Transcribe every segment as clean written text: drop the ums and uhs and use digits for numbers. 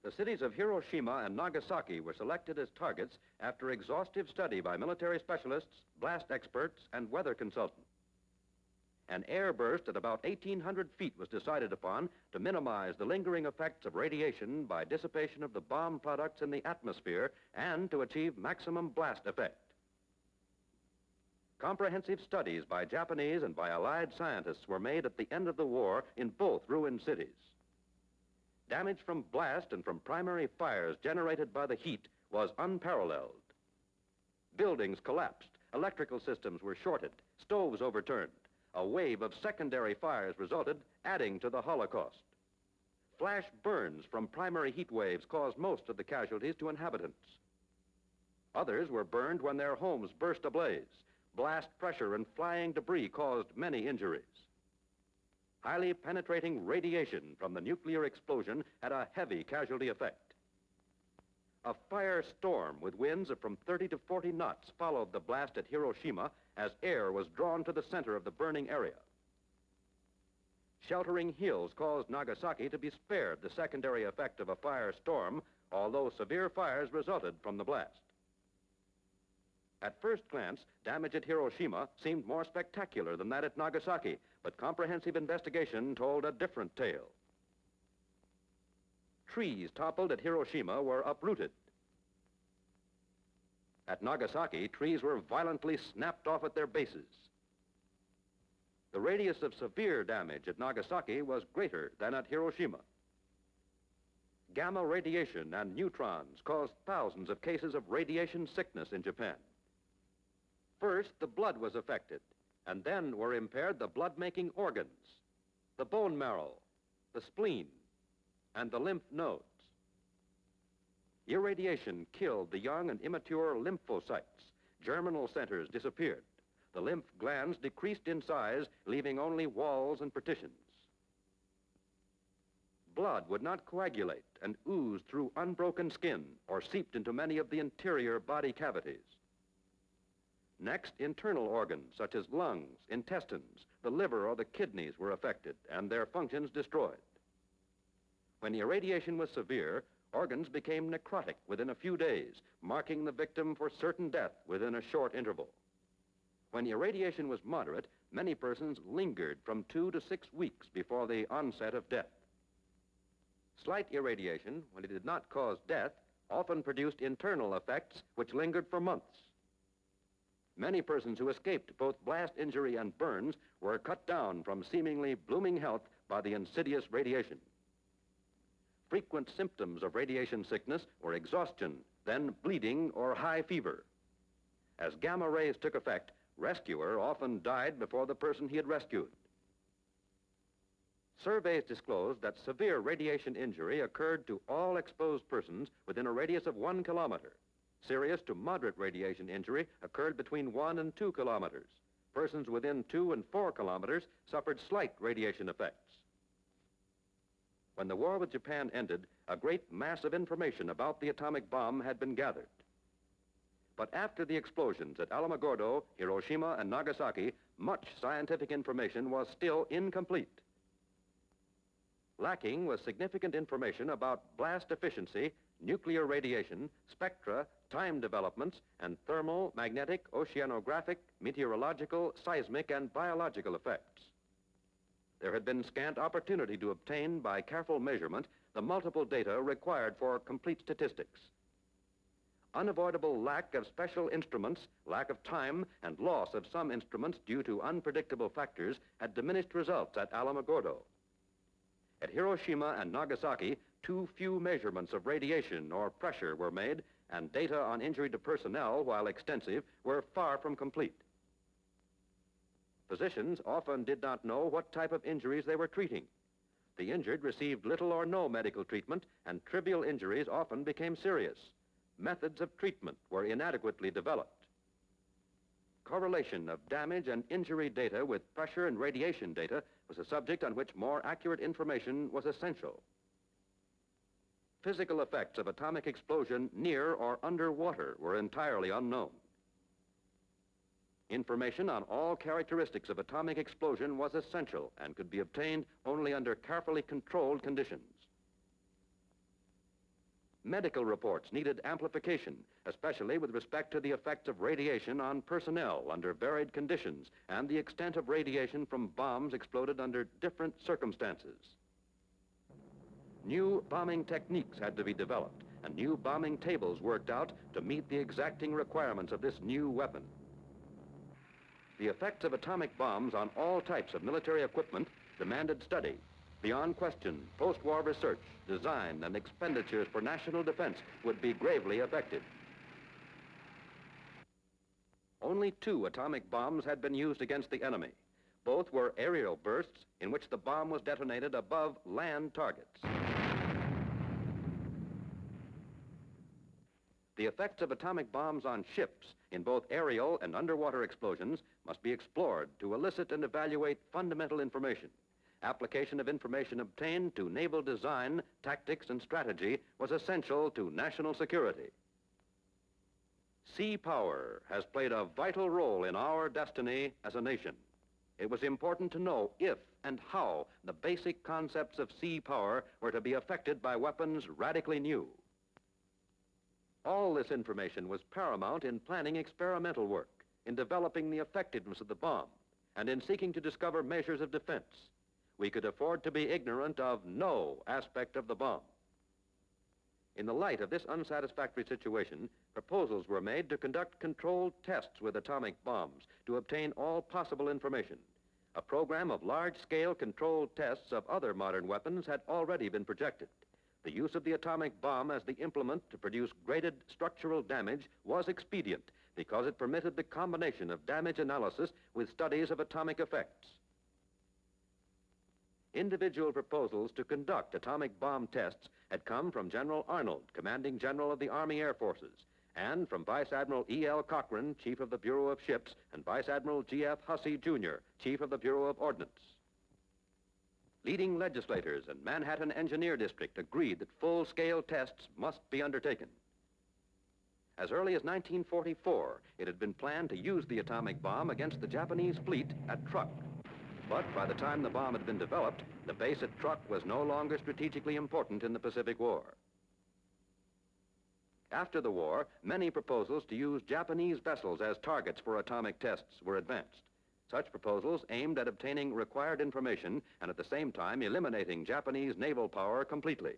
The cities of Hiroshima and Nagasaki were selected as targets after exhaustive study by military specialists, blast experts, and weather consultants. An air burst at about 1,800 feet was decided upon to minimize the lingering effects of radiation by dissipation of the bomb products in the atmosphere and to achieve maximum blast effect. Comprehensive studies by Japanese and by Allied scientists were made at the end of the war in both ruined cities. Damage from blast and from primary fires generated by the heat was unparalleled. Buildings collapsed, electrical systems were shorted, stoves overturned. A wave of secondary fires resulted, adding to the Holocaust. Flash burns from primary heat waves caused most of the casualties to inhabitants. Others were burned when their homes burst ablaze. Blast pressure and flying debris caused many injuries. Highly penetrating radiation from the nuclear explosion had a heavy casualty effect. A firestorm with winds of from 30 to 40 knots followed the blast at Hiroshima as air was drawn to the center of the burning area. Sheltering hills caused Nagasaki to be spared the secondary effect of a firestorm, although severe fires resulted from the blast. At first glance, damage at Hiroshima seemed more spectacular than that at Nagasaki, but comprehensive investigation told a different tale. Trees toppled at Hiroshima were uprooted. At Nagasaki, trees were violently snapped off at their bases. The radius of severe damage at Nagasaki was greater than at Hiroshima. Gamma radiation and neutrons caused thousands of cases of radiation sickness in Japan. First, the blood was affected, and then were impaired the blood-making organs, the bone marrow, the spleen, and the lymph nodes. Irradiation killed the young and immature lymphocytes. Germinal centers disappeared. The lymph glands decreased in size, leaving only walls and partitions. Blood would not coagulate and oozed through unbroken skin or seeped into many of the interior body cavities. Next, internal organs such as lungs, intestines, the liver or the kidneys were affected and their functions destroyed. When the irradiation was severe, organs became necrotic within a few days, marking the victim for certain death within a short interval. When the irradiation was moderate, many persons lingered from 2 to 6 weeks before the onset of death. Slight irradiation, when it did not cause death, often produced internal effects which lingered for months. Many persons who escaped both blast injury and burns were cut down from seemingly blooming health by the insidious radiation. Frequent symptoms of radiation sickness were exhaustion, then bleeding or high fever. As gamma rays took effect, rescuer often died before the person he had rescued. Surveys disclosed that severe radiation injury occurred to all exposed persons within a radius of 1 kilometer. Serious to moderate radiation injury occurred between 1 and 2 kilometers. Persons within 2 and 4 kilometers suffered slight radiation effects. When the war with Japan ended, a great mass of information about the atomic bomb had been gathered. But after the explosions at Alamogordo, Hiroshima, and Nagasaki, much scientific information was still incomplete. Lacking was significant information about blast efficiency, nuclear radiation, spectra, time developments, and thermal, magnetic, oceanographic, meteorological, seismic, and biological effects. There had been scant opportunity to obtain by careful measurement the multiple data required for complete statistics. Unavoidable lack of special instruments, lack of time, and loss of some instruments due to unpredictable factors had diminished results at Alamogordo. At Hiroshima and Nagasaki, too few measurements of radiation or pressure were made, and data on injury to personnel, while extensive, were far from complete. Physicians often did not know what type of injuries they were treating. The injured received little or no medical treatment, and trivial injuries often became serious. Methods of treatment were inadequately developed. Correlation of damage and injury data with pressure and radiation data was a subject on which more accurate information was essential. Physical effects of atomic explosion near or under water were entirely unknown. Information on all characteristics of atomic explosion was essential and could be obtained only under carefully controlled conditions. Medical reports needed amplification, especially with respect to the effects of radiation on personnel under varied conditions and the extent of radiation from bombs exploded under different circumstances. New bombing techniques had to be developed and new bombing tables worked out to meet the exacting requirements of this new weapon. The effects of atomic bombs on all types of military equipment demanded study. Beyond question, post-war research, design, and expenditures for national defense would be gravely affected. Only 2 atomic bombs had been used against the enemy. Both were aerial bursts in which the bomb was detonated above land targets. The effects of atomic bombs on ships in both aerial and underwater explosions must be explored to elicit and evaluate fundamental information. Application of information obtained to naval design, tactics, and strategy was essential to national security. Sea power has played a vital role in our destiny as a nation. It was important to know if and how the basic concepts of sea power were to be affected by weapons radically new. All this information was paramount in planning experimental work, in developing the effectiveness of the bomb, and in seeking to discover measures of defense. We could afford to be ignorant of no aspect of the bomb. In the light of this unsatisfactory situation, proposals were made to conduct controlled tests with atomic bombs to obtain all possible information. A program of large-scale controlled tests of other modern weapons had already been projected. The use of the atomic bomb as the implement to produce graded structural damage was expedient because it permitted the combination of damage analysis with studies of atomic effects. Individual proposals to conduct atomic bomb tests had come from General Arnold, Commanding General of the Army Air Forces, and from Vice Admiral E.L. Cochran, Chief of the Bureau of Ships, and Vice Admiral G.F. Hussey, Jr., Chief of the Bureau of Ordnance. Leading legislators and Manhattan Engineer District agreed that full-scale tests must be undertaken. As early as 1944, it had been planned to use the atomic bomb against the Japanese fleet at Truk. But by the time the bomb had been developed, the base at Truk was no longer strategically important in the Pacific War. After the war, many proposals to use Japanese vessels as targets for atomic tests were advanced. Such proposals aimed at obtaining required information and at the same time eliminating Japanese naval power completely.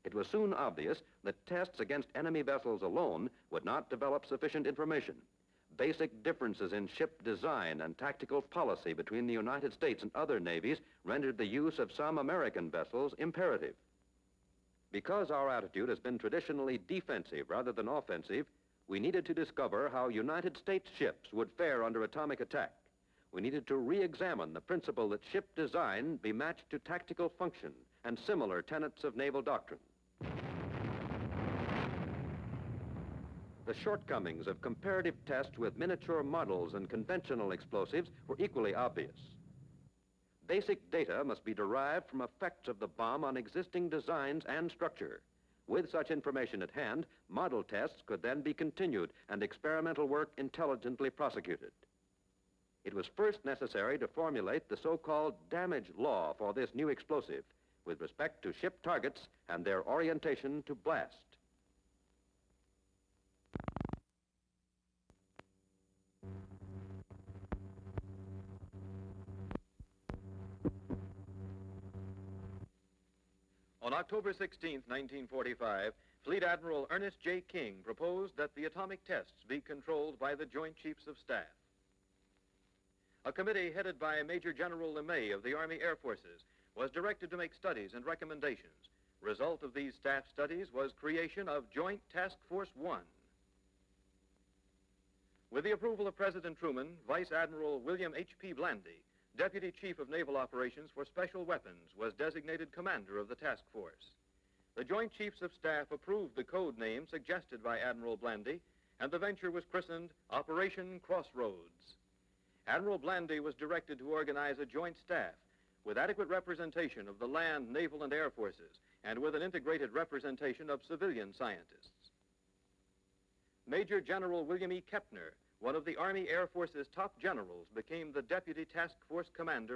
It was soon obvious that tests against enemy vessels alone would not develop sufficient information. Basic differences in ship design and tactical policy between the United States and other navies rendered the use of some American vessels imperative. Because our attitude has been traditionally defensive rather than offensive, we needed to discover how United States ships would fare under atomic attack. We needed to re-examine the principle that ship design be matched to tactical function and similar tenets of naval doctrine. The shortcomings of comparative tests with miniature models and conventional explosives were equally obvious. Basic data must be derived from effects of the bomb on existing designs and structure. With such information at hand, model tests could then be continued and experimental work intelligently prosecuted. It was first necessary to formulate the so-called damage law for this new explosive with respect to ship targets and their orientation to blast. On October 16, 1945, Fleet Admiral Ernest J. King proposed that the atomic tests be controlled by the Joint Chiefs of Staff. A committee headed by Major General LeMay of the Army Air Forces was directed to make studies and recommendations. Result of these staff studies was creation of Joint Task Force 1. With the approval of President Truman, Vice Admiral William H.P. Blandy, Deputy Chief of Naval Operations for Special Weapons, was designated commander of the task force. The Joint Chiefs of Staff approved the code name suggested by Admiral Blandy, and the venture was christened Operation Crossroads. Admiral Blandy was directed to organize a joint staff with adequate representation of the land, naval, and air forces, and with an integrated representation of civilian scientists. Major General William E. Kepner, one of the Army Air Force's top generals, became the Deputy Task Force Commander